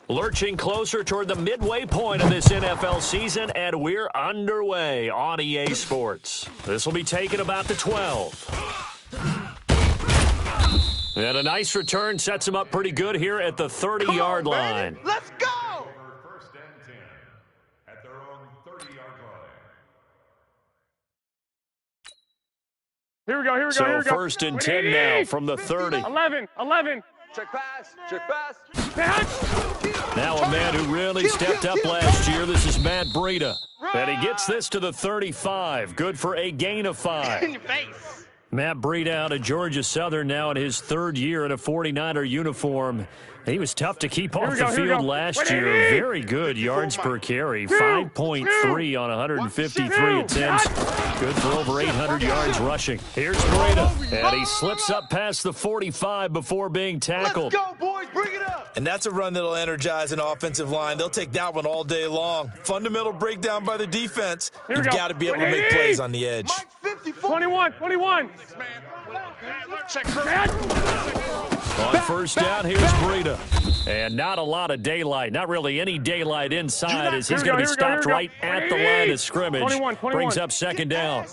Lurching closer toward the midway point of this NFL season, and we're underway on EA Sports. This will be taken about the 12. And a nice return sets him up pretty good here at the 30-yard line. Let's go! First and 10 at their own 30-yard line. Here we go, here we go, here we go. So first and 10 now from the 30. 11. Check pass. Now a man who really stepped up last year. This is Matt Breida. And he gets this to the 35. Good for a gain of 5. In your face. Matt Breida out of Georgia Southern now in his third year in a 49er uniform. He was tough to keep off the field last year. Very good yards per carry. 5.3 on 153 attempts. Good for over 800 yards rushing. Here's Breida. And he slips up past the 45 before being tackled. Let's go, boys. Bring it up. And that's a run that'll energize an offensive line. They'll take that one all day long. Fundamental breakdown by the defense. You've got to be able to make plays on the edge. 21. On first down, here's Breida. And not a lot of daylight. Not really any daylight inside as he's going to be stopped right at the line of scrimmage. 21. Brings up second down.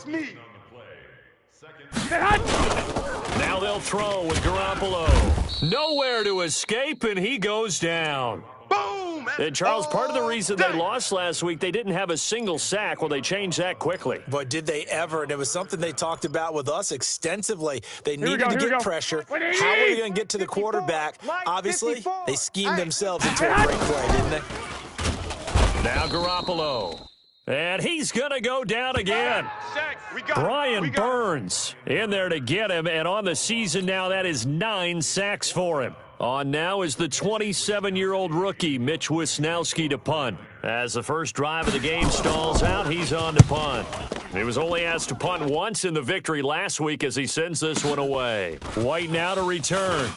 Now they'll throw with Garoppolo. Nowhere to escape, and he goes down. Boom! And Charles, part of the reason they lost last week, they didn't have a single sack. Well, they changed that quickly. But did they ever? And it was something they talked about with us extensively. They needed to get pressure. How are they going to get to the quarterback? Obviously, they schemed themselves into a great play, didn't they? Now Garoppolo. And he's going to go down again. Brian Burns in there to get him. And on the season now, that is 9 sacks for him. On now is the 27-year-old rookie, Mitch Wisnowski, to punt. As the first drive of the game stalls out, he's on to punt. He was only asked to punt once in the victory last week as he sends this one away. White now to return.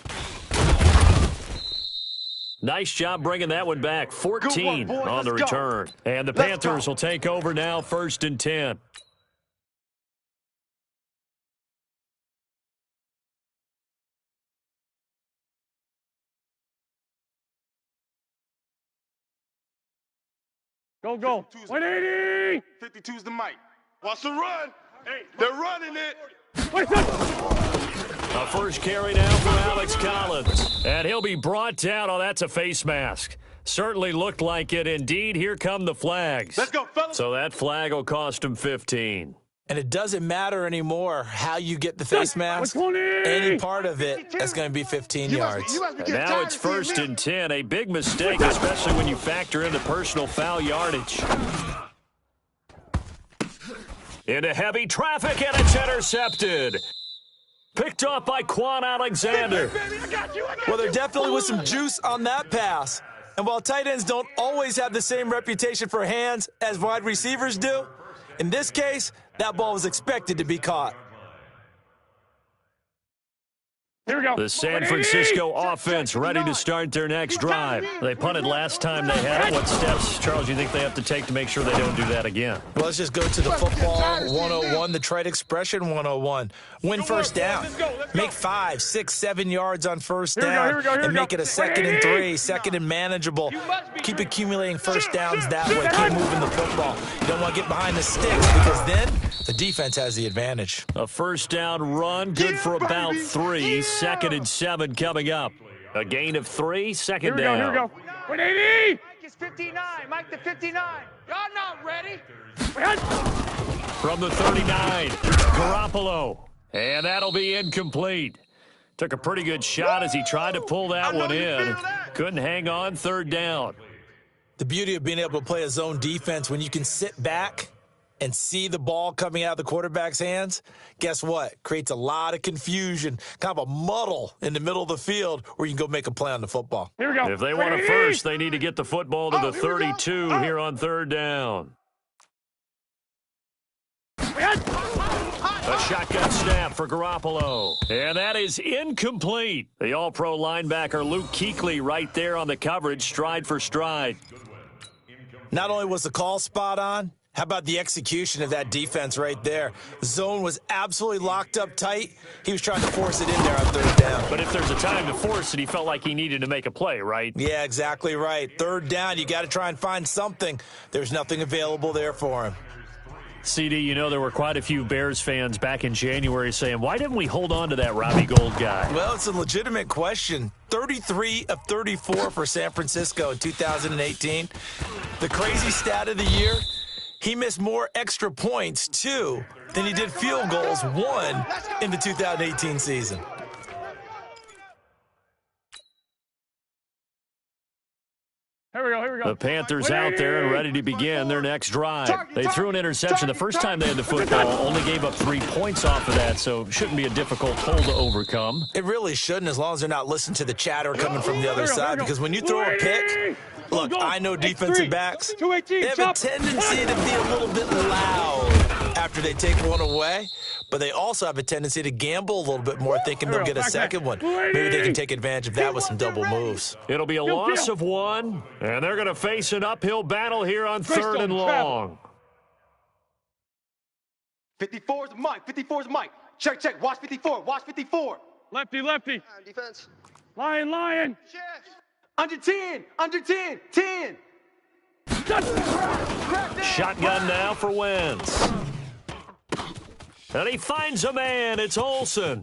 Nice job bringing that one back. 14 on the return. And the Panthers will take over now, first and 10. Go. 180. 52's the mic. Watch the run. They're running it. A first carry now for Alex Collins. And he'll be brought down. Oh, that's a face mask. Certainly looked like it. Indeed, here come the flags. Let's go, fellas. So that flag will cost him 15. And it doesn't matter anymore how you get the face mask. Any part of it, that's going to be 15 yards. And now it's first and 10. A big mistake, especially when you factor in the personal foul yardage. Into heavy traffic, and it's intercepted. Picked off by Quan Alexander. Well, there definitely was some juice on that pass. And while tight ends don't always have the same reputation for hands as wide receivers do, in this case, that ball was expected to be caught. Here we go. The San Francisco offense ready to start their next drive. They punted last time they had it. What steps, Charles, do you think they have to take to make sure they don't do that again? Well, let's just go to the football 101, the trite expression 101. Win first down. Make 5, 6, 7 yards on first down. And make it a 2nd and 3, 2nd and manageable. Keep accumulating first downs that way. Keep moving the football. You don't want to get behind the sticks because then the defense has the advantage. A first down run, good for about 3. 2nd and 7 coming up. A gain of 3, second down. Here we go. 180. Mike is 59. Mike the 59. Y'all not ready. From the 39, Garoppolo. And that'll be incomplete. Took a pretty good shot as he tried to pull that one in. Couldn't hang on, third down. The beauty of being able to play a zone defense when you can sit back and see the ball coming out of the quarterback's hands, guess what? Creates a lot of confusion, kind of a muddle in the middle of the field where you can go make a play on the football. Here we go. If they want a first, they need to get the football to the 32 here on third down. A shotgun snap for Garoppolo. And that is incomplete. The all-pro linebacker Luke Kuechly right there on the coverage, stride for stride. Not only was the call spot on, How about the execution of that defense right there? The zone was absolutely locked up tight. He was trying to force it in there on third down. But if there's a time to force it, he felt like he needed to make a play, right? Yeah, exactly right. Third down, you got to try and find something. There's nothing available there for him. CD, you know there were quite a few Bears fans back in January saying, why didn't we hold on to that Robbie Gould guy? Well, it's a legitimate question. 33 of 34 for San Francisco in 2018. The crazy stat of the year, he missed more extra points, 2, than he did field goals, 1, in the 2018 season. Here we go. The Panthers out there and ready to begin their next drive. They threw an interception the first time they had the football, only gave up 3 points off of that, so shouldn't be a difficult hole to overcome. It really shouldn't, as long as they're not listening to the chatter coming from the other side, because when you throw a pick, look, I know defensive backs, they have a tendency to be a little bit loud after they take one away, but they also have a tendency to gamble a little bit more, thinking they'll get a second one. Maybe they can take advantage of that with some double moves. It'll be a loss of 1, and they're going to face an uphill battle here on 3rd and long. 54 is Mike. 54 is Mike. Check. Watch 54. Watch 54. Lefty. Defense. Lion. Under 10. 10. Shotgun now for Wentz. And he finds a man. It's Olsen.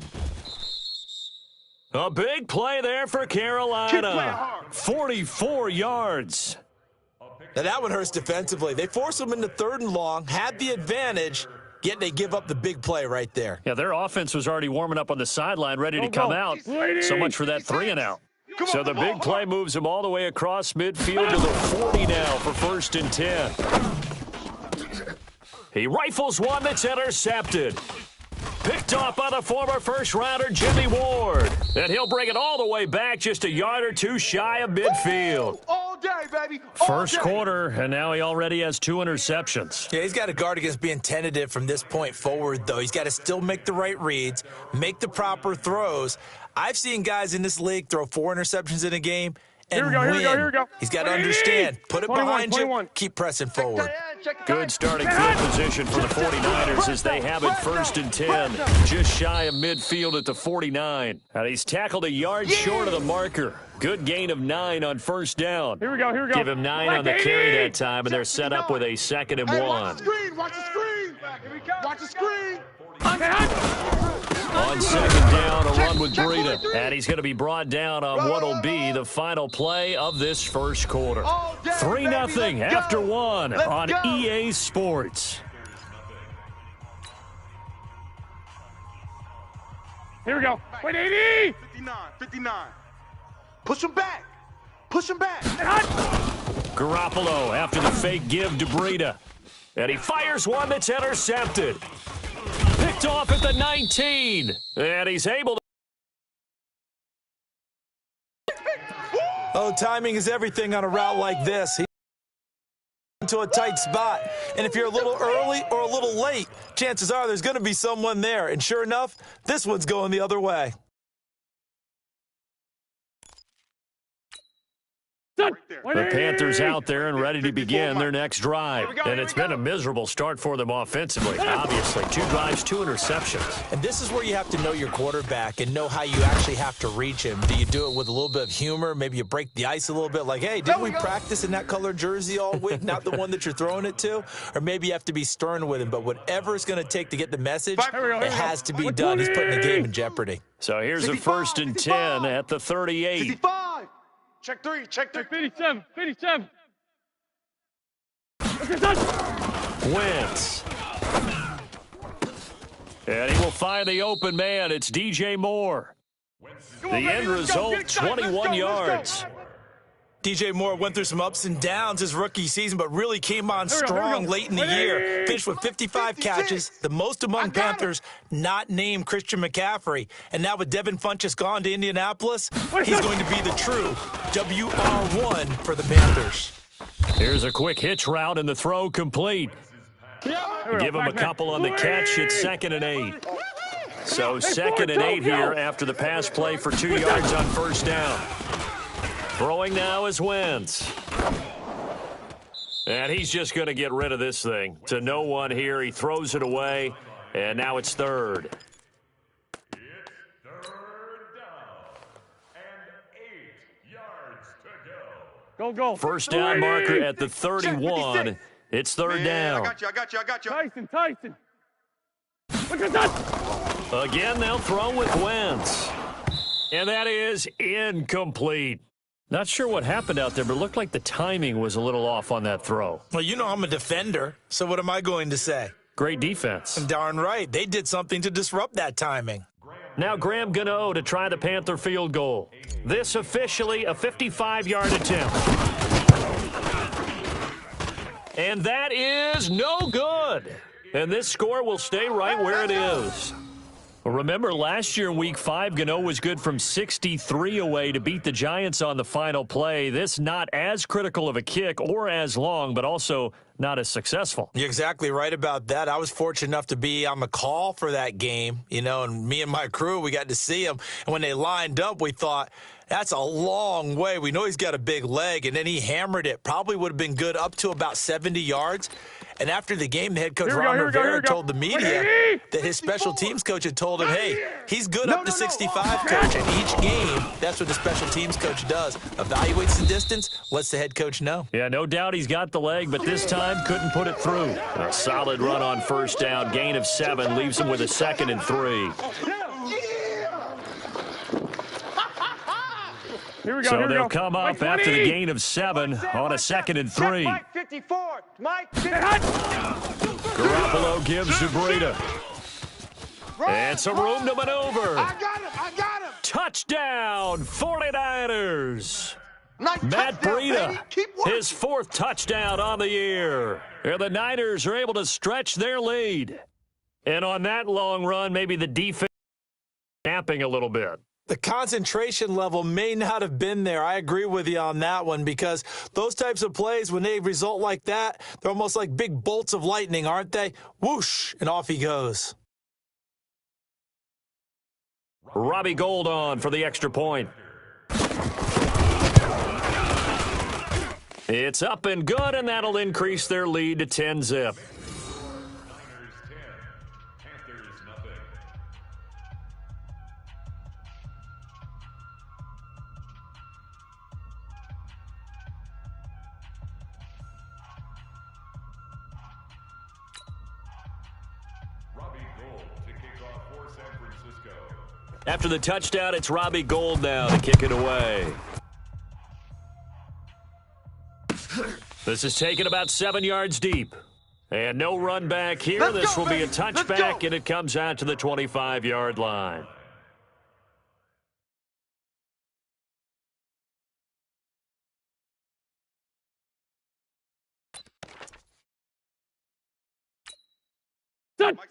A big play there for Carolina. 44 yards. Now that one hurts defensively. They forced them into 3rd and long, had the advantage, yet they give up the big play right there. Yeah, their offense was already warming up on the sideline, ready to come out. So much for that 3 and out. So the big play moves him all the way across midfield to the 40 now for 1st and 10. He rifles one that's intercepted. Picked off by the former first-rounder Jimmy Ward. And he'll bring it all the way back just a yard or 2 shy of midfield. All day, baby. First quarter, and now he already has 2 interceptions. Yeah, he's got to guard against being tentative from this point forward, though. He's got to still make the right reads, make the proper throws. I've seen guys in this league throw 4 interceptions in a game and win. Here we go. He's got to understand. Put it 21, behind 21. you. Keep pressing forward. Good starting field position for the 49ers as they have it 1st and 10, just shy of midfield at the 49. And he's tackled a yard short of the marker. Good gain of 9 on 1st down. Here we go. Give him 9 on the carry that time, and they're set up with a 2nd and 1. Watch the screen. Watch the screen. On 2nd down, a run with Breida. And he's going to be brought down on what will be the final play of this first quarter. 3-0 after 1 on EA Sports. Here we go. 180. 59. Push him back. Garoppolo after the fake give to Breida. And he fires one that's intercepted. Picked off at the 19. And he's able to. Oh, timing is everything on a route like this. He's into a tight spot. And if you're a little early or a little late, chances are there's going to be someone there. And sure enough, this one's going the other way. The Panthers out there and ready to begin their next drive. And it's been a miserable start for them offensively. Obviously, 2 drives, 2 interceptions. And this is where you have to know your quarterback and know how you actually have to reach him. Do you do it with a little bit of humor? Maybe you break the ice a little bit like, hey, didn't we practice in that colored jersey all week, not the one that you're throwing it to? Or maybe you have to be stern with him. But whatever it's going to take to get the message, it has to be done. He's putting the game in jeopardy. So here's a 1st and 10 at the 38. 55. Check 3. 57. Wentz. And he will find the open man. It's DJ Moore. The end result, 21 yards. DJ Moore went through some ups and downs his rookie season, but really came on strong late in the year. Finished with 55 catches, the most among Panthers, not named Christian McCaffrey. And now with Devin Funchess gone to Indianapolis, he's going to be the true WR1 for the Panthers. Here's a quick hitch route and the throw complete. Give him a couple on the catch. It's 2nd and 8. So 2nd and 8 here after the pass play for 2 yards on 1st down. Throwing now is Wentz. And he's just going to get rid of this thing. To no one here. He throws it away, and now it's third. It's third down and 8 yards to go. Go. First down marker at the 31. It's third down. I got you. Tyson. Look at that. Again, they'll throw with Wentz. And that is incomplete. Not sure what happened out there, but it looked like the timing was a little off on that throw. Well, you know I'm a defender, so what am I going to say? Great defense. Darn right. They did something to disrupt that timing. Now Graham Gano to try the Panther field goal. This officially a 55-yard attempt. And that is no good. And this score will stay right where it is. Remember, last year in Week 5, Gano was good from 63 away to beat the Giants on the final play. This not as critical of a kick or as long, but also not as successful. You're exactly right about that. I was fortunate enough to be on the call for that game, and me and my crew, we got to see him. And when they lined up, we thought, that's a long way. We know he's got a big leg, and then he hammered it. Probably would have been good up to about 70 yards. And after the game, the head coach, Ron Rivera, told the media that his special teams coach had told him, hey, he's good up to 65, coach. And each game, that's what the special teams coach does. Evaluates the distance, lets the head coach know. Yeah, no doubt he's got the leg, but this time couldn't put it through. A solid run on first down, gain of 7, leaves him with a 2nd and 3. So they'll come up after the gain of 7 on a 2nd and 3. Mike 54. Mike 54. Garoppolo gives to Breida. It's a room to maneuver. I got him. Touchdown, 49ers. Nice Matt touchdown, Breida, baby. Keep working. his 4th touchdown on the year. And the Niners are able to stretch their lead. And on that long run, maybe the defense napping a little bit. The concentration level may not have been there. I agree with you on that one because those types of plays, when they result like that, they're almost like big bolts of lightning, aren't they? Whoosh, and off he goes. Robbie Gould on for the extra point. It's up and good, and that'll increase their lead to 10-zip. After the touchdown, it's Robbie Gould now to kick it away. This is taken about 7 yards deep. And no run back here. This will be a touchback, and it comes out to the 25-yard line.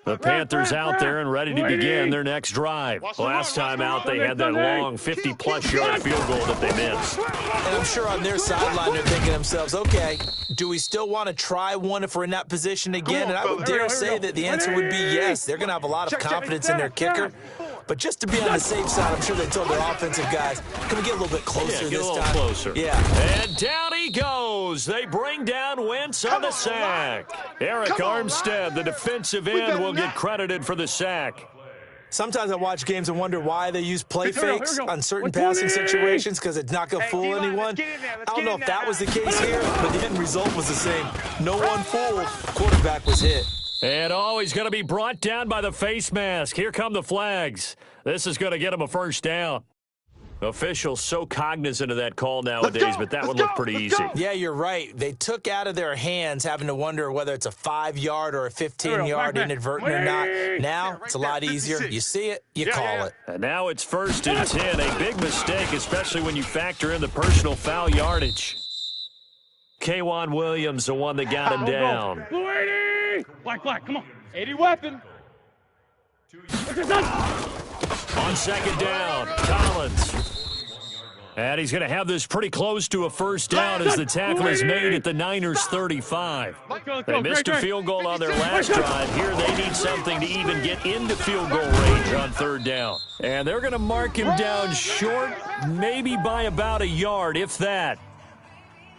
The Panthers out there and ready to begin their next drive. Last time out, they had that long 50-plus yard field goal that they missed. And I'm sure on their sideline, they're thinking to themselves, okay, do we still want to try one if we're in that position again? And I would dare say that the answer would be yes. They're going to have a lot of confidence in their kicker. But just to be on the safe side, I'm sure they told their offensive guys, can we get a little bit closer this time? Closer. Yeah. And down he goes. They bring down Wentz on the sack. Eric Armstead, the defensive end, will get credited for the sack. Sometimes I watch games and wonder why they use play fakes on certain passing situations because it's not going to fool anyone. I don't know if that was the case here, but the end result was the same. No one fooled. Quarterback was hit. And he's going to be brought down by the face mask. Here come the flags. This is going to get him a first down. Officials so cognizant of that call nowadays, but that one looked pretty easy. Yeah, you're right. They took out of their hands having to wonder whether it's a 5-yard or a 15-yard inadvertent or not. Now, it's a lot easier. You see it, you call it. And now it's 1st and 10. A big mistake, especially when you factor in the personal foul yardage. K'Wan Williams, the one that got him down. Blue 80! Black, come on. 80 weapon. On 2nd down, Collins. And he's going to have this pretty close to a first down as the tackle is made at the Niners' 35. They missed a field goal on their last drive. Here they need something to even get into field goal range on 3rd down. And they're going to mark him down short, maybe by about a yard, if that.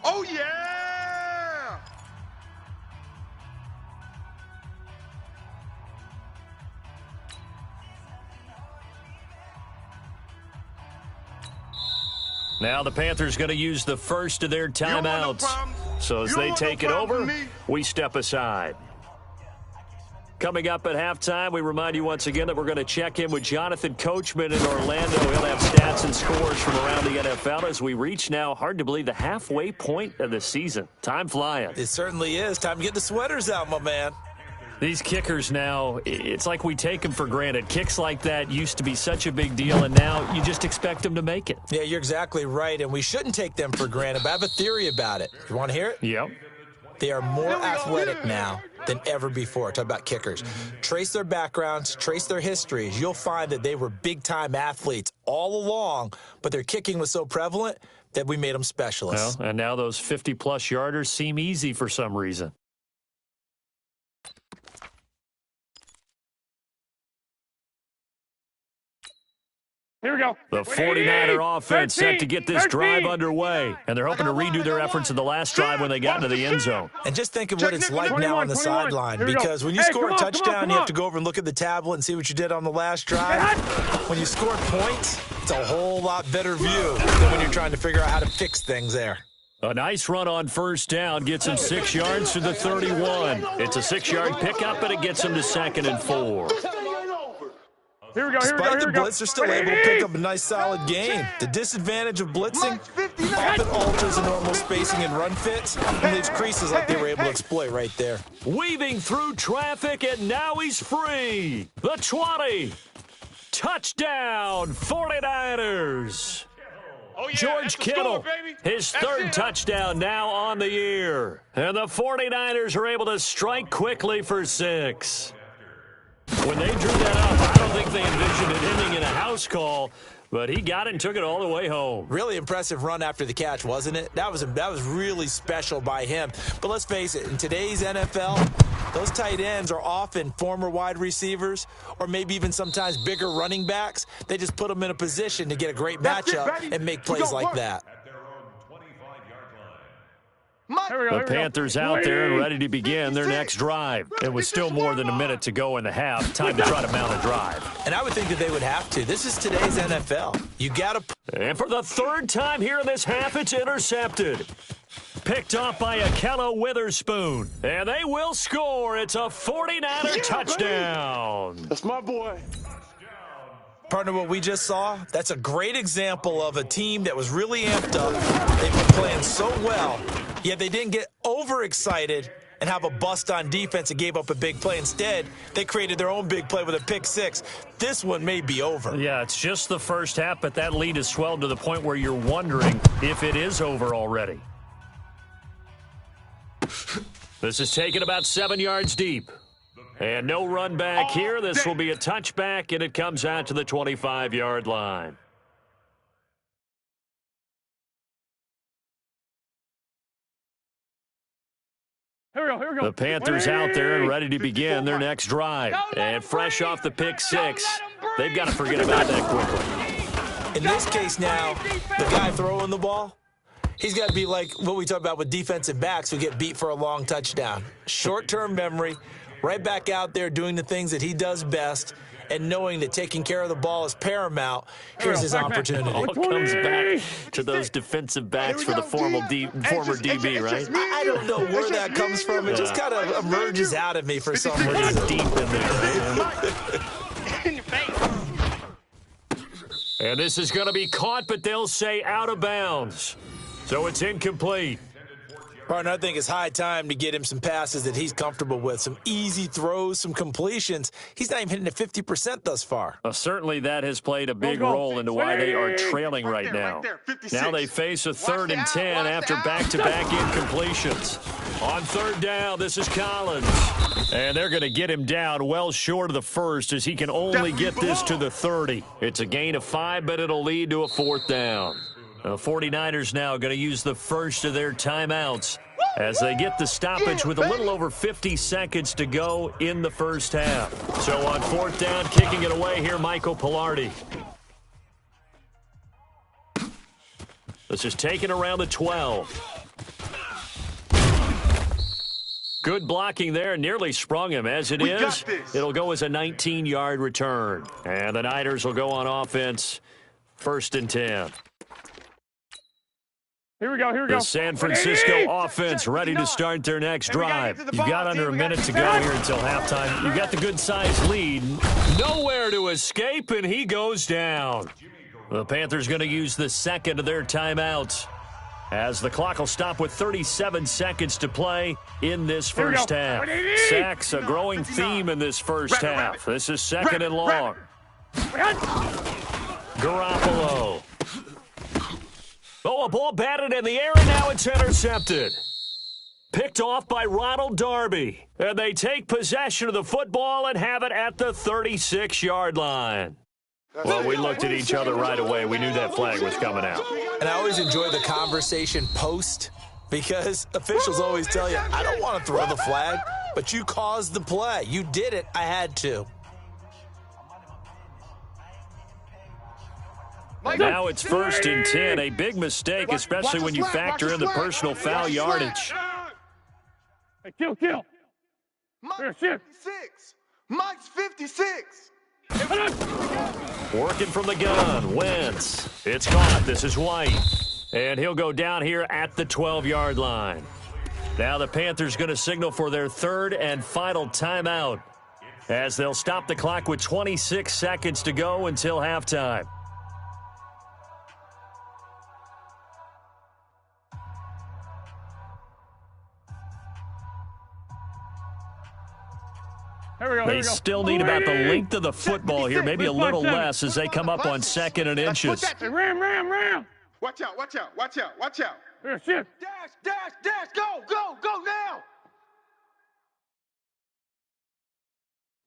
Oh, yeah! Now the Panthers going to use the first of their timeouts. So as they take it over, we step aside. Coming up at halftime, we remind you once again that we're going to check in with Jonathan Coachman in Orlando. He'll have stats and scores from around the NFL as we reach now, hard to believe, the halfway point of the season. Time flying. It certainly is. Time to get the sweaters out, my man. These kickers now, it's like we take them for granted. Kicks like that used to be such a big deal, and now you just expect them to make it. Yeah, you're exactly right, and we shouldn't take them for granted, but I have a theory about it. You want to hear it? Yep. They are more athletic now than ever before. Talk about kickers. Trace their backgrounds, trace their histories. You'll find that they were big-time athletes all along, but their kicking was so prevalent that we made them specialists. Well, and now those 50-plus yarders seem easy for some reason. Here we go. The 49er offense set to get this drive underway, and they're hoping to redo their efforts in the last drive when they got into the end zone. And just think of what it's like now on the sideline, because when you score a touchdown, you have to go over and look at the tablet and see what you did on the last drive. When you score points, it's a whole lot better view than when you're trying to figure out how to fix things there. A nice run on first down gets him 6 yards to the 31. It's a 6-yard pickup, and it gets him to 2nd and 4. Here we go, Despite the blitz, they're still able to pick up a nice, solid gain. The disadvantage of blitzing often alters the normal spacing and run fits and leaves creases like they were able to exploit right there. Weaving through traffic, and now he's free. The 20. Touchdown, 49ers. Oh, yeah, George Kittle, his third touchdown now on the year. And the 49ers are able to strike quickly for 6. When they drew that up, I don't think they envisioned it ending in a house call, but he got it and took it all the way home. Really impressive run after the catch, wasn't it? That was really special by him. But let's face it, in today's NFL, those tight ends are often former wide receivers or maybe even sometimes bigger running backs. They just put them in a position to get a great matchup and make plays like that. The Panthers out there and ready to begin their next drive. It was still more than a minute to go in the half. Time to try to mount a drive. And I would think that they would have to. This is today's NFL. You got to. And for the third time here in this half, it's intercepted. Picked off by Akello Witherspoon. And they will score. It's a 49er touchdown. That's my boy. Partner, what we just saw, that's a great example of a team that was really amped up. They've been playing so well, yet they didn't get overexcited and have a bust on defense and gave up a big play. Instead, they created their own big play with a pick 6. This one may be over. Yeah, it's just the first half, but that lead has swelled to the point where you're wondering if it is over already. This is taken about 7 yards deep. And no run back here. This will be a touchback, and it comes out to the 25-yard line. Here we go. The Panthers out there and ready to begin their next drive. And fresh off the pick 6, they've got to forget about that quickly. In this case now, the guy throwing the ball, he's got to be like what we talk about with defensive backs who get beat for a long touchdown. Short-term memory, right back out there doing the things that he does best, and knowing that taking care of the ball is paramount. Here's his opportunity. All comes back to those defensive backs for the former DB, right? I don't know where that comes from. It just kind of emerges out of me for some reason. Deep in there. In your face. And this is going to be caught, but they'll say out of bounds. So it's incomplete. Partner, I think it's high time to get him some passes that he's comfortable with, some easy throws, some completions. He's not even hitting at 50% thus far. Certainly that has played a big role into why they are trailing right now. Now they face a 3rd and 10 after back-to-back incompletions. On 3rd down, this is Collins. And they're going to get him down well short of the first as he can only get this to the 30. It's a gain of 5, but it'll lead to a 4th down. The 49ers now going to use the first of their timeouts as they get the stoppage with a little over 50 seconds to go in the first half. So on 4th down, kicking it away here, Michael Pilardi. This is taken around the 12. Good blocking there, nearly sprung him. As it is, it'll go as a 19-yard return. And the Niners will go on offense, 1st and 10. Here we go. The San Francisco offense ready to start their next drive. You've got under a minute to go here until halftime. You've got the good-sized lead. Nowhere to escape, and he goes down. The Panthers going to use the second of their timeouts, as the clock will stop with 37 seconds to play in this first half. Sacks, a growing theme in this first half. This is second and long. Garoppolo. Oh, a ball batted in the air, and now it's intercepted. Picked off by Ronald Darby. And they take possession of the football and have it at the 36-yard line. Well, we looked at each other right away. We knew that flag was coming out. And I always enjoy the conversation post, because officials always tell you, I don't want to throw the flag, but you caused the play. You did it. I had to. Now it's 1st and 10. A big mistake, especially when you factor in the personal foul yardage. Hey, kill. Mike's 56. Mike's 56. Working from the gun. Wentz. It's caught. This is White. And he'll go down here at the 12-yard line. Now the Panthers going to signal for their third and final timeout, as they'll stop the clock with 26 seconds to go until halftime. They still need about the length of the football here, maybe a little less as they come up on 2nd and inches. Ram. Watch out. Here, shift. Dash, go now.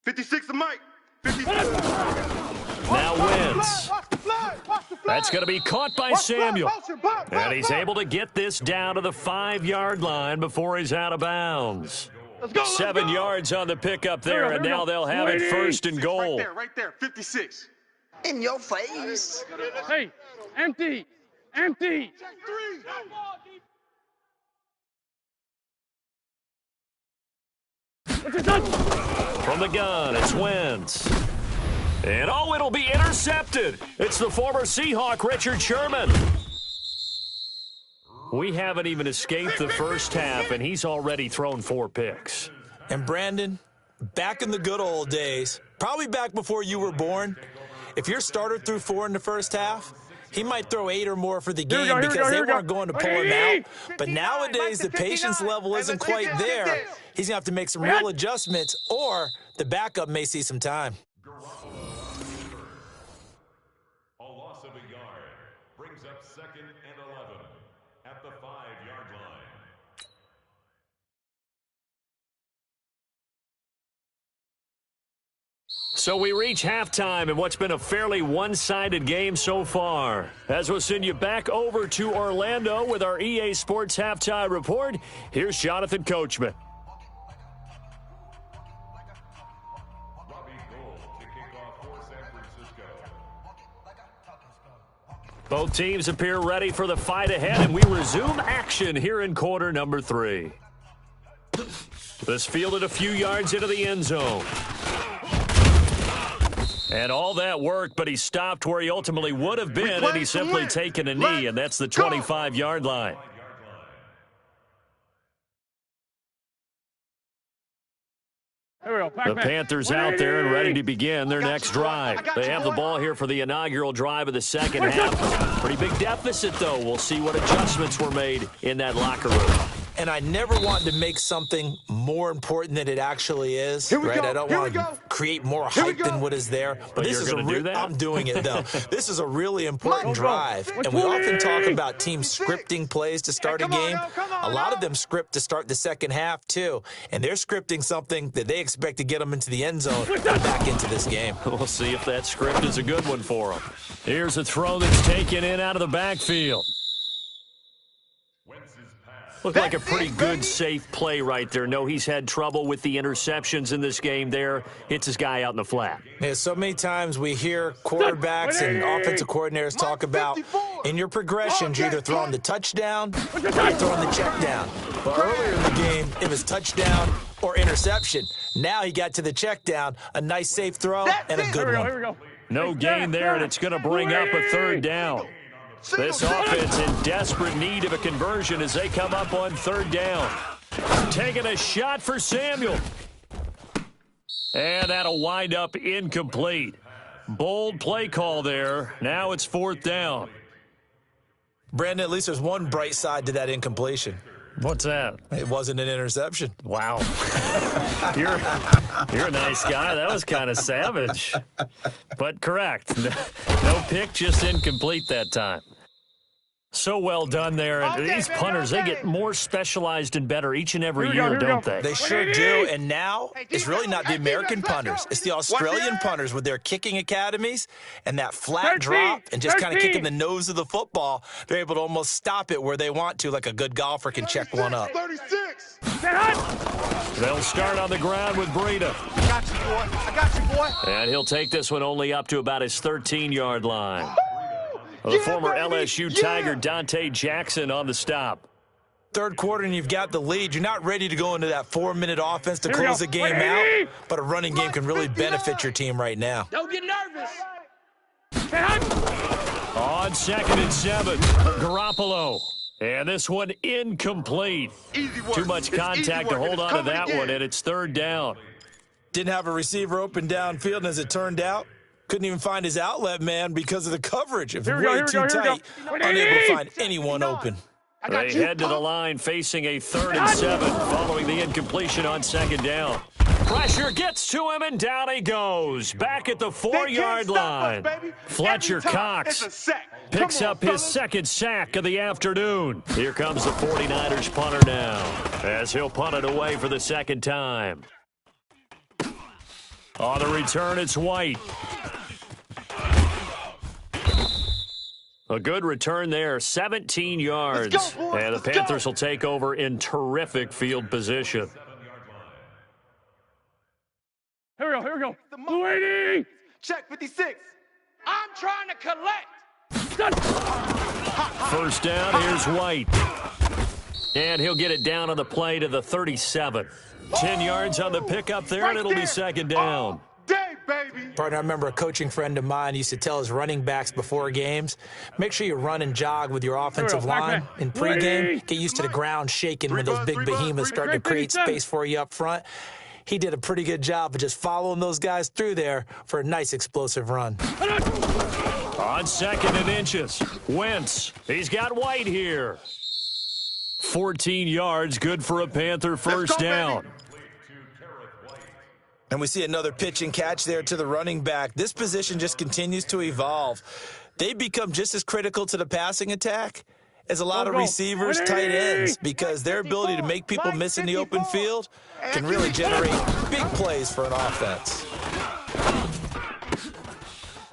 56 to Mike. 56. Now Wentz. That's going to be caught by Samuel. And he's able to get this down to the 5-yard line before he's out of bounds. 7 yards on the pickup there, and now they'll have it 1st and goal. Right there, 56. In your face. Hey, empty. From the gun, it's Wentz. And it'll be intercepted. It's the former Seahawk, Richard Sherman. We haven't even escaped the first half, and he's already thrown 4 picks. And Brandon, back in the good old days, probably back before you were born, if your starter threw 4 in the first half, he might throw 8 or more for the game because they weren't going to pull him out. But nowadays, the patience level isn't quite there. He's going to have to make some real adjustments, or the backup may see some time. A loss of a yard brings up 2nd and 11 at the 5-yard line. So we reach halftime in what's been a fairly one-sided game so far. As we'll send you back over to Orlando with our EA Sports Halftime Report, here's Jonathan Coachman. Both teams appear ready for the fight ahead, and we resume action here in quarter number 3. This fielded a few yards into the end zone. And all that worked, but he stopped where he ultimately would have been, and he's simply taken a knee, and that's the 25-yard line. The Panthers out there and ready to begin their next drive. They have the ball here for the inaugural drive of the second half. Pretty big deficit, though. We'll see what adjustments were made in that locker room. And I never wanted to make something more important than it actually is, right? I don't want to create more hype than what is there. But this is I'm doing it, though. This is a really important drive. And we often talk about teams scripting plays to start a game. A lot of them script to start the second half, too. And they're scripting something that they expect to get them into the end zone and back into this game. We'll see if that script is a good one for them. Here's a throw that's taken in out of the backfield. Looked like a pretty good, safe play right there. No, he's had trouble with the interceptions in this game there. Hits his guy out in the flat. Yeah, so many times we hear quarterbacks and offensive coordinators talk about in your progressions, you're either throwing the touchdown or you're throwing the check down. But earlier in the game, it was touchdown or interception. Now he got to the check down, a nice safe throw, and a good one. No gain there, and it's going to bring up a third down. This offense in desperate need of a conversion as they come up on third down. Taking a shot for Samuel. And that'll wind up incomplete. Bold play call there. Now it's fourth down. Brandon, at least there's one bright side to that incompletion. What's that? It wasn't an interception. Wow. You're a nice guy. That was kind of savage. But correct. No pick, just incomplete that time. So well done there. And these punters, they get more specialized and better each and every year, don't they? They sure do. And now it's really not the American punters. It's the Australian punters with their kicking academies and that flat drop and just kind of kicking the nose of the football. They're able to almost stop it where they want to, like a good golfer can check one up. 36. They'll start on the ground with Breida. I got you, boy. I got you, boy. And he'll take this one only up to about his 13-yard line. The former LSU Tiger Dante Jackson on the stop. Third quarter and you've got the lead. You're not ready to go into that 4-minute offense to close the game out, but a running game can really benefit your team right now. Don't get nervous. On 2nd and 7, Garoppolo. And this one incomplete. Too much contact to hold on to that one, and it's third down. Didn't have a receiver open downfield, and as it turned out, couldn't even find his outlet man because of the coverage. It was way too tight, unable to find anyone open. They head to the line facing a 3rd and 7 following the incompletion on 2nd down. Pressure gets to him, and down he goes. Back at the 4-yard line. Fletcher Cox picks up his 2nd sack of the afternoon. Here comes the 49ers punter now as he'll punt it away for the 2nd time. On the return, it's White. A good return there, 17 yards. And the Panthers will take over in terrific field position. Here we go. Waiting. Check 56. I'm trying to collect. First down, here's White. And he'll get it down on the play to the 37. 10 yards on the pickup there, and it'll be 2nd down. Partner, I remember a coaching friend of mine used to tell his running backs before games, make sure you run and jog with your offensive line in pregame. Get used to the ground shaking when those big behemoths start to create space for you up front. He did a pretty good job of just following those guys through there for a nice explosive run. On 2nd and inches, Wentz. He's got White here. 14 yards, good for a Panther first down. And we see another pitch and catch there to the running back. This position just continues to evolve. They become just as critical to the passing attack as a lot of receivers, tight ends, because their ability to make people miss in the open field can really generate big plays for an offense.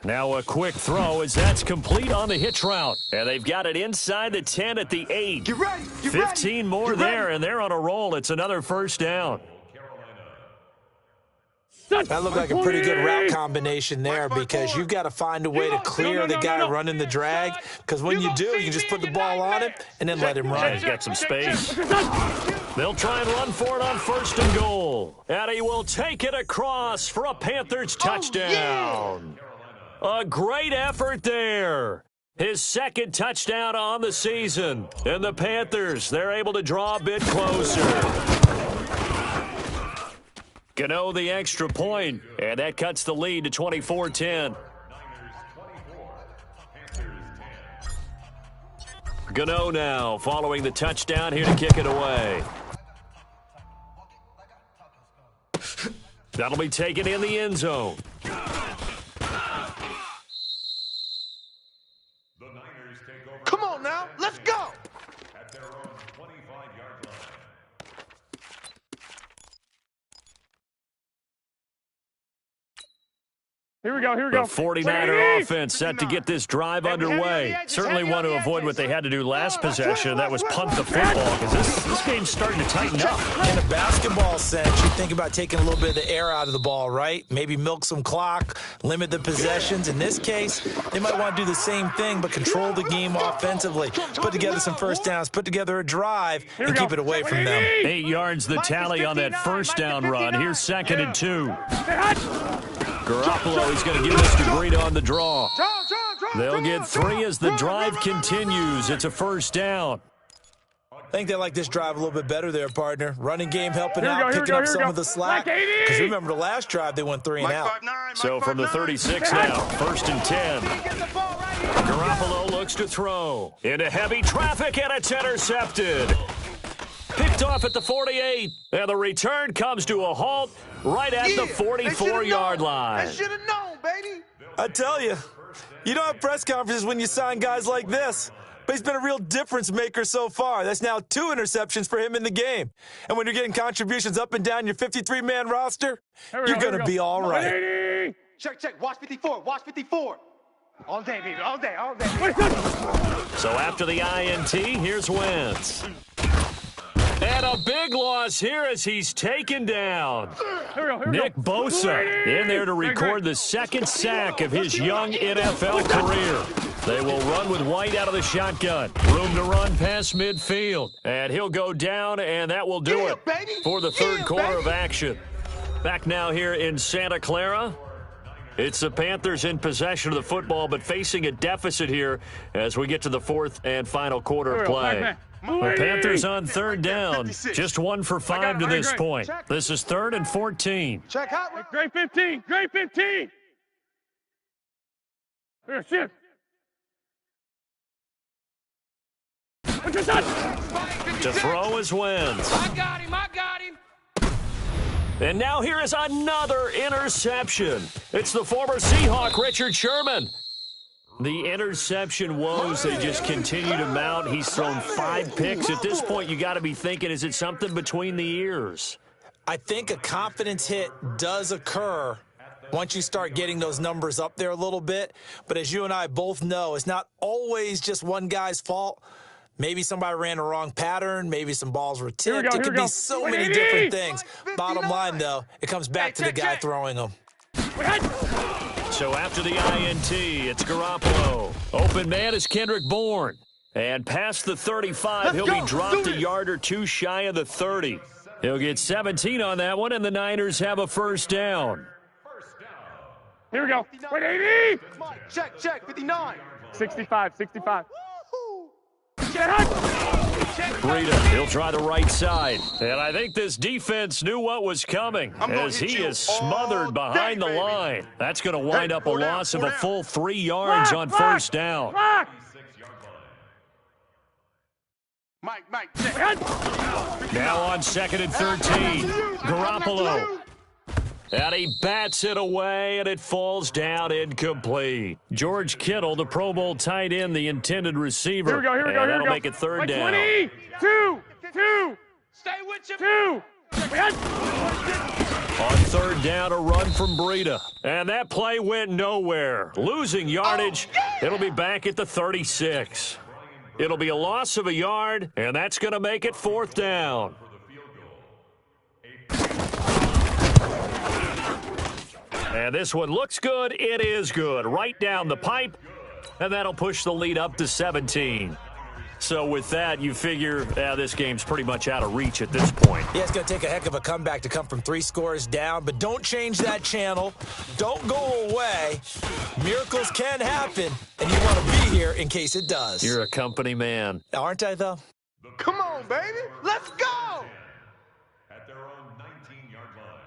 Now a quick throw as that's complete on the hitch route. And they've got it inside the 10 at the 8. 15 more there, and they're on a roll. It's another first down. That looked like a pretty good route combination there because you've got to find a way to clear the guy running the drag, because when you do, you can just put the ball on him and then let him run. He's got some space. They'll try and run for it on 1st and goal. And he will take it across for a Panthers touchdown. A great effort there. His 2nd touchdown on the season. And the Panthers, they're able to draw a bit closer. Gano the extra point, and that cuts the lead to 24-10. Gano now following the touchdown here to kick it away. That'll be taken in the end zone. Come on now, let's go. At their own 25-yard line. Here we go. The 49er offense set to get this drive underway. Certainly want to avoid what they had to do last possession. That was punt the football, because this game's starting to tighten up. In a basketball sense, you think about taking a little bit of the air out of the ball, right? Maybe milk some clock, limit the possessions. In this case, they might want to do the same thing, but control the game offensively. Put together some first downs, put together a drive, and keep it away from them. 8 yards the tally on that first down run. Here's 2nd and 2. Garoppolo, he's going to give this to Breida on the draw. They'll get 3 as the drive continues. It's a first down. I think they like this drive a little bit better there, partner. Running game helping out, picking up some of the slack. Because remember, the last drive, they went 3 and out. So from the 36 now, first and 10. Garoppolo looks to throw. Into heavy traffic, and it's intercepted. Picked off at the 48. And the return comes to a halt right at the 44-yard line. They should have known, baby. I tell you, you don't have press conferences when you sign guys like this. But he's been a real difference maker so far. That's now 2 interceptions for him in the game. And when you're getting contributions up and down your 53-man roster, you're going to be all right. Check. Watch 54. Watch 54. All day, baby. All day. So after the INT, here's Wentz. And a big loss here as he's taken down. Nick Bosa in there to record the second sack of his young NFL career. They will run with White out of the shotgun. Room to run past midfield. And he'll go down, and that will do it for the third quarter of action. Back now here in Santa Clara. It's the Panthers in possession of the football, but facing a deficit here as we get to the fourth and final quarter of play. The Panthers on third down. Just 1 for 5 to this point. This is 3rd and 14. Check out. Great 15. Great 15. Here, shift. To throw is Wentz. I got him. And now here is another interception. It's the former Seahawk, Richard Sherman. The interception woes, they just continue to mount. He's thrown 5 picks. At this point, you got to be thinking, is it something between the ears? I think a confidence hit does occur once you start getting those numbers up there a little bit. But as you and I both know, it's not always just one guy's fault. Maybe somebody ran the wrong pattern. Maybe some balls were tipped. It could be so many different things. Bottom line, though, it comes back to the guy throwing them. So after the INT, it's Garoppolo. Open man is Kendrick Bourne. And past the 35, he'll be dropped a yard or 2 shy of the 30. He'll get 17 on that one, and the Niners have a first down. Here we go. Wait, 80. Check. 59. 65. Breida, he'll try the right side. And I think this defense knew what was coming as he is smothered behind the line. That's going to wind up a loss of a full 3 yards on first down. Mike. Now on 2nd and 13, Garoppolo. And he bats it away, and it falls down incomplete. George Kittle, the Pro Bowl tight end, the intended receiver. Here we go. And that'll make it 3rd down. 20, 2. Stay with you. 2. On 3rd down, a run from Breida. And that play went nowhere. Losing yardage. It'll be back at the 36. It'll be a loss of a yard, and that's going to make it 4th down. And this one looks good. It is good. Right down the pipe, and that'll push the lead up to 17. So with that, you figure this game's pretty much out of reach at this point. Yeah, it's going to take a heck of a comeback to come from 3 scores down, but don't change that channel. Don't go away. Miracles can happen, and you want to be here in case it does. You're a company man. Aren't I, though? Come on, baby. Let's go. At their own 19-yard line.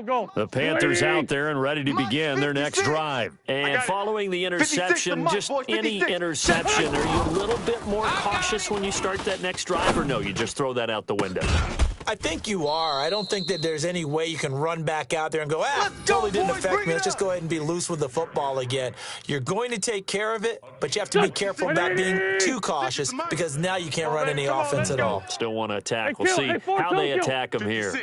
Go. The Panthers out there and ready to begin their next drive. And following the interception, just any interception, are you a little bit more cautious when you start that next drive, or no, you just throw that out the window? I think you are. I don't think that there's any way you can run back out there and go, totally didn't affect me. Let's just go ahead and be loose with the football again. You're going to take care of it, but you have to be careful about being too cautious because now you can't run any offense at all. Still want to attack. We'll see how they attack them here.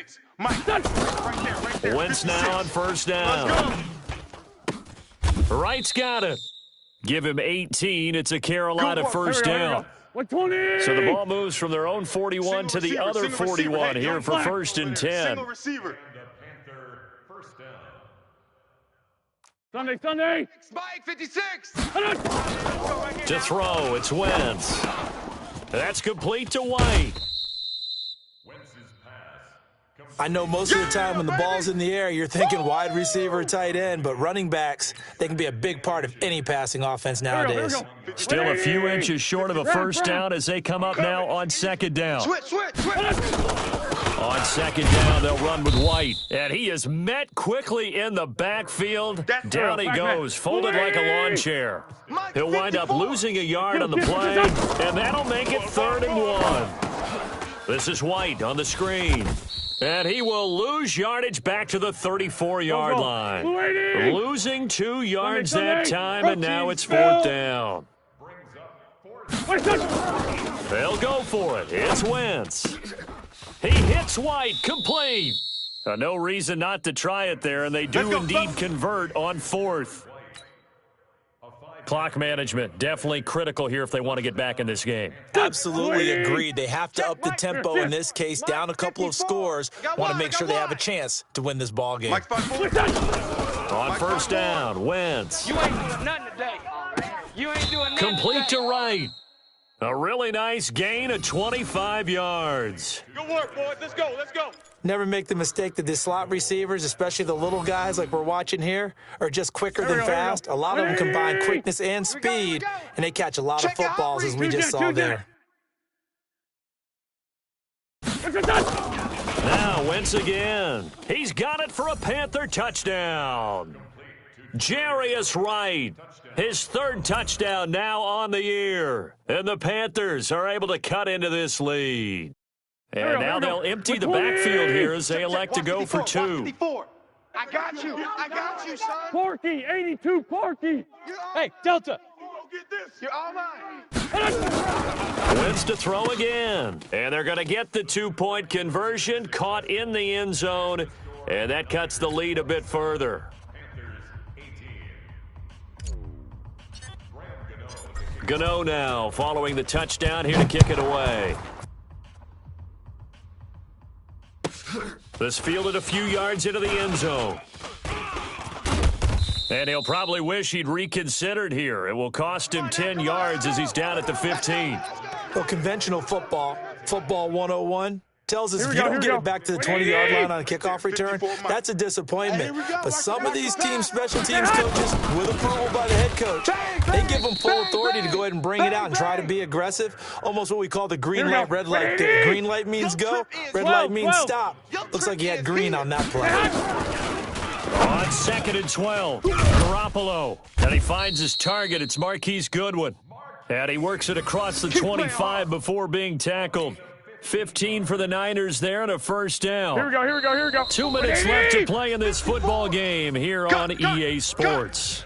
Wentz now on 1st down. Wright's got it. Give him 18. It's a Carolina 1st down. 120. So the ball moves from their own 41 to the other 41 here for 1st and 10. Sunday. Spike 56. To throw, it's Wentz. That's complete to White. Wentz's pass I know most of the time when the ball's in the air, you're thinking wide receiver, tight end, but running backs, they can be a big part of any passing offense nowadays. Still a few inches short of a first down as they come up now on second down. Switch. On second down, they'll run with White. And he is met quickly in the backfield. Down he goes, folded like a lawn chair. He'll wind up losing a yard on the play, and that'll make it 3rd and 1. This is White on the screen. And he will lose yardage back to the 34-yard line. Losing 2 yards that time, and now it's 4th down. They'll go for it. It's Wentz. He hits White, complete. No reason not to try it there, and they do indeed convert on 4th. Clock management, definitely critical here if they want to get back in this game. Absolutely agreed. They have to up the tempo in this case, down a couple of scores. Want to make sure they have a chance to win this ball game. On first down, Wentz. You ain't doing nothing today. You ain't doing nothing Complete today. to right. A really nice gain of 25 yards. Good work, boys. Let's go. Never make the mistake that the slot receivers, especially the little guys like we're watching here, are just quicker than fast. A lot of them combine quickness and speed, and they catch a lot of footballs, as we just saw there. Now Wentz again. He's got it for a Panther touchdown. Jarius Wright, his 3rd touchdown now on the year. And the Panthers are able to cut into this lead. And now they'll empty the backfield here as they elect to go for 2. I got you, son. Porky, 82, Porky. Hey, Delta. You're all mine. Wentz to throw again. And they're going to get the 2-point conversion, caught in the end zone. And that cuts the lead a bit further. Gano now following the touchdown here to kick it away. This fielded a few yards into the end zone. And he'll probably wish he'd reconsidered here. It will cost him 10 yards as he's down at the 15. Well, conventional football 101, tells us if you don't get it back to the 20-yard line on a kickoff return, that's a disappointment. But some of these teams, special teams coaches, with approval by the head coach, they give them full authority to go ahead and bring it out and try to be aggressive, almost what we call the green light, red light theory. Green light means go, red light means stop. Looks like he had green on that play. On 2nd and 12, Garoppolo. And he finds his target. It's Marquise Goodwin. And he works it across the 25 before being tackled. 15 for the Niners there and a first down. Here we go. 2 minutes left to play in this football game here on EA Sports.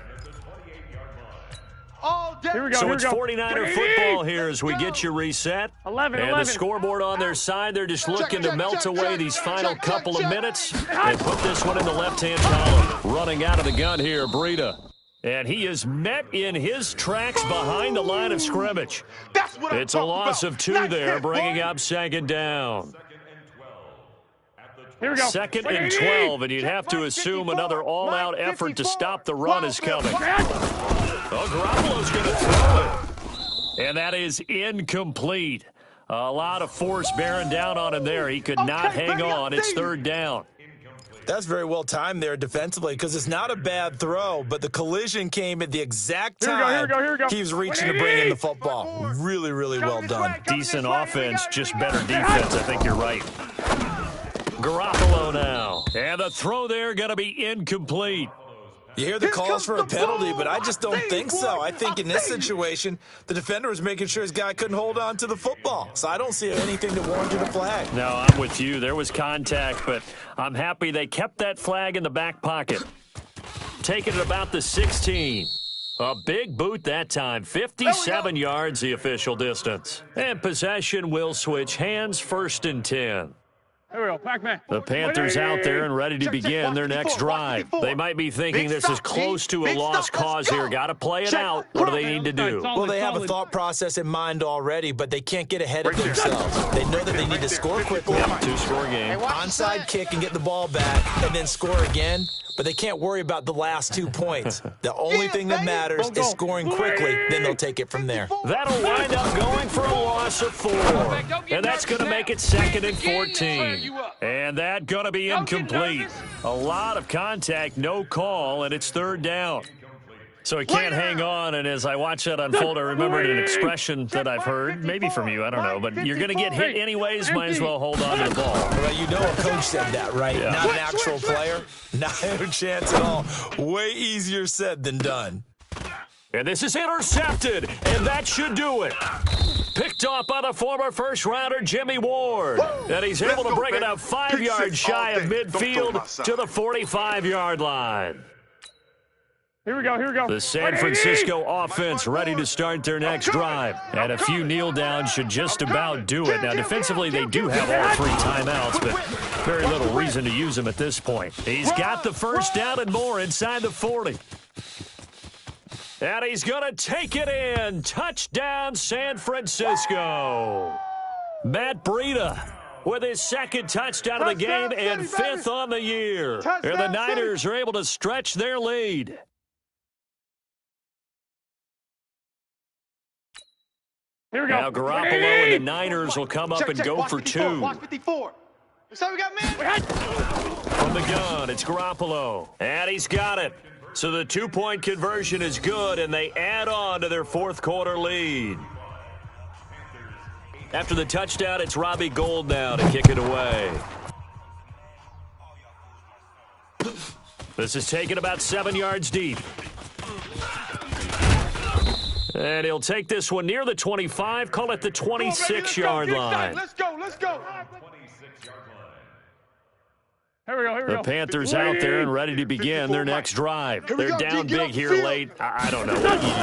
So it's 49er football here as we get you reset. 11. The scoreboard on their side, they're just looking to melt away these final couple of minutes and put this one in the left-hand column. Running out of the gun here, Breida. And he is met in his tracks behind the line of scrimmage. It's a loss of 2 there, bringing up 2nd down. Here we go. 2nd and 12, and you'd have to assume another all-out effort to stop the run is coming. Oh, Garoppolo's going to throw it. And that is incomplete. A lot of force bearing down on him there. He could not hang on. It's 3rd down. That's very well timed there defensively because it's not a bad throw, but the collision came at the exact time Here we go. he was reaching to bring in the football. Really, really well done. Decent offense, just better defense. I think you're right. Garoppolo now. And the throw there going to be incomplete. You hear the calls for a penalty, but I just don't think so. I think in this situation, the defender was making sure his guy couldn't hold on to the football. So I don't see anything that warranted a flag. No, I'm with you. There was contact, but I'm happy they kept that flag in the back pocket. Taking it about the 16. A big boot that time. 57 yards the official distance. And possession will switch hands, 1st and 10. Here we go, Pac-Man. The Panthers out there and ready to begin their next drive. They might be thinking this is close to a lost cause here. Got to play it out. What do they need to do? Well, they have a thought process in mind already, but they can't get ahead of themselves. They know that they need to score quickly. 2-score game. Onside kick and get the ball back and then score again, but they can't worry about the last 2 points. The only thing that matters is scoring quickly, then they'll take it from there. That'll wind up going for a loss of 4. And that's going to make it 2nd and 14. And that going to be incomplete. A lot of contact, no call, and it's third down. So he can't hang on, and as I watch that unfold, I remembered an expression that I've heard, maybe from you, I don't know, but you're going to get hit anyways, might as well hold on to the ball. Well, you know a coach said that, right? Yeah. Not an actual player. Not a chance at all. Way easier said than done. And this is intercepted, and that should do it. Picked off by the former first-rounder Jimmy Ward. And he's able to bring it up 5 yards shy of midfield to the 45-yard line. Here we go, here we go. The San Francisco offense ready to start their next drive. And a few kneel downs should just about do it. Now, defensively, they do have all 3 timeouts, but very little reason to use them at this point. He's got the first down and more inside the 40. And he's going to take it in. Touchdown, San Francisco. Matt Breida with his second touchdown of the game and 5th on the year. And the Niners are able to stretch their lead. Here we go. Now Garoppolo and the Niners will come up and go for 2. Watch 54. So we got man. From the gun, it's Garoppolo. And he's got it. So the 2-point conversion is good, and they add on to their fourth quarter lead. After the touchdown, it's Robbie Gould now to kick it away. This is taken about 7 yards deep. And he'll take this one near the 25, call it the 26-yard line. Let's go, let's go. Here we go, here we go. The Panthers out there and ready to begin their next drive. They're down big here late. I don't know.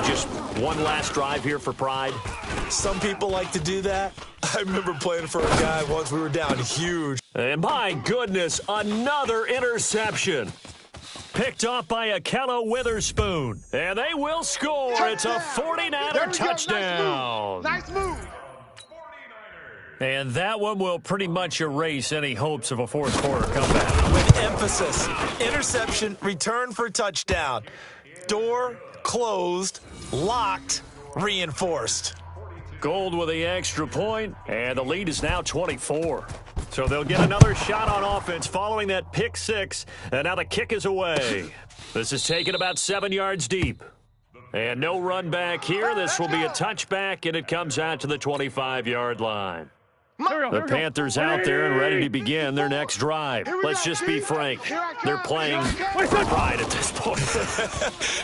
Just one last drive here for pride. Some people like to do that. I remember playing for a guy once. We were down huge. And my goodness, another interception. Picked off by Akello Witherspoon. And they will score. It's a 49er touchdown. Nice move. And that one will pretty much erase any hopes of a fourth quarter comeback. With emphasis, interception, return for touchdown. Door closed, locked, reinforced. Gould with the extra point, and the lead is now 24. So they'll get another shot on offense following that pick 6, and now the kick is away. This is taken about 7 yards deep. And no run back here. This will be a touchback, and it comes out to the 25-yard line. The Panthers out there and ready to begin their next drive. Let's just be frank. They're playing for pride at this point.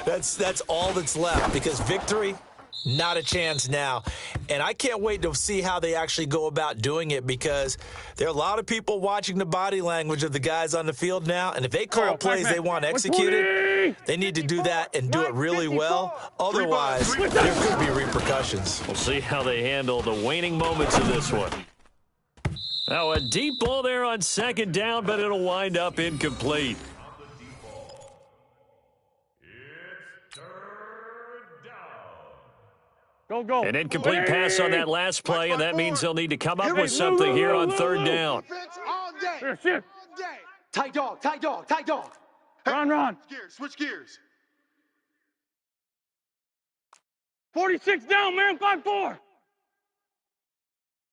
That's all that's left, because victory, not a chance now. And I can't wait to see how they actually go about doing it, because there are a lot of people watching the body language of the guys on the field now. And if they call plays they want executed, they need to do that and do it really well. Otherwise, there could be repercussions. We'll see how they handle the waning moments of this one. Now, a deep ball there on second down, but it'll wind up incomplete. Go. An incomplete pass on that last play, and that means they'll need to come up with something here on third down. All day. Here, shift. Tight dog, tight dog, tight dog. Run. Switch gears. 46 down, man, 5-4.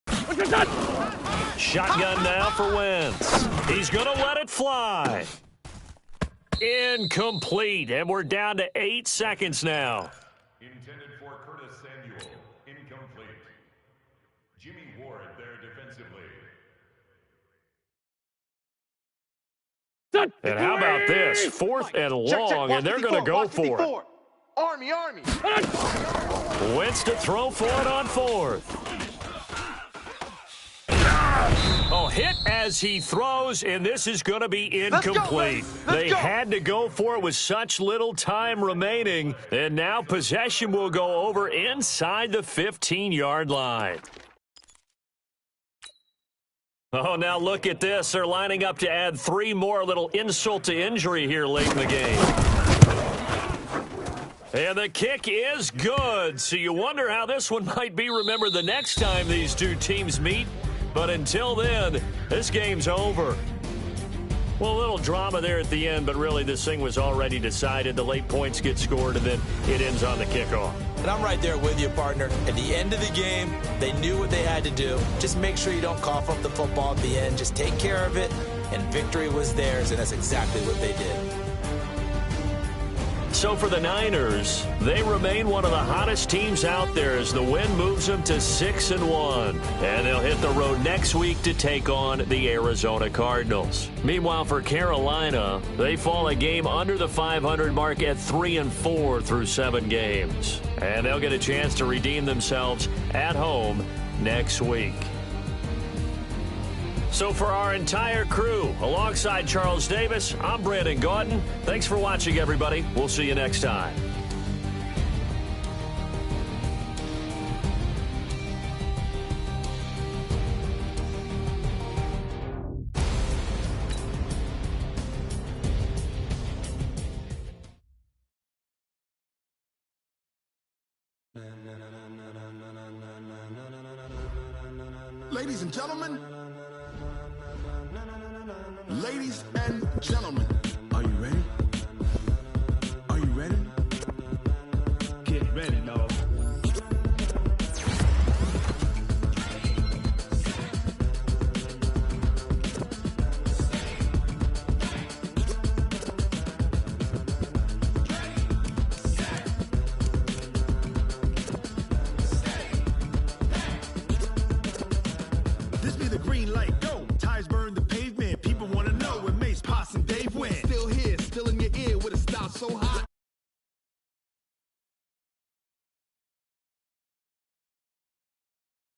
What's your touch? Shotgun now for Wentz. He's going to let it fly. Incomplete, and we're down to 8 seconds now. Intended for Curtis Samuel. Incomplete. Jimmy Ward there defensively. And how about this? 4th and long, and they're going to go for it. Army. Wentz to throw for it on 4th. Oh, hit as he throws, and this is going to be incomplete. They had to go for it with such little time remaining, and now possession will go over inside the 15-yard line. Oh, now look at this. They're lining up to add 3 more, little insult to injury here late in the game. And the kick is good, so you wonder how this one might be remembered the next time these two teams meet. But until then, this game's over. Well, a little drama there at the end, but really this thing was already decided. The late points get scored, and then it ends on the kickoff. And I'm right there with you, partner. At the end of the game, they knew what they had to do. Just make sure you don't cough up the football at the end. Just take care of it, and victory was theirs, and that's exactly what they did. So for the Niners, they remain one of the hottest teams out there as the win moves them to 6-1. And they'll hit the road next week to take on the Arizona Cardinals. Meanwhile, for Carolina, they fall a game under the 500 mark at 3-4 through 7 games. And they'll get a chance to redeem themselves at home next week. So for our entire crew, alongside Charles Davis, I'm Brandon Gaudin. Thanks for watching, everybody. We'll see you next time. Ladies and gentlemen, ladies and gentlemen.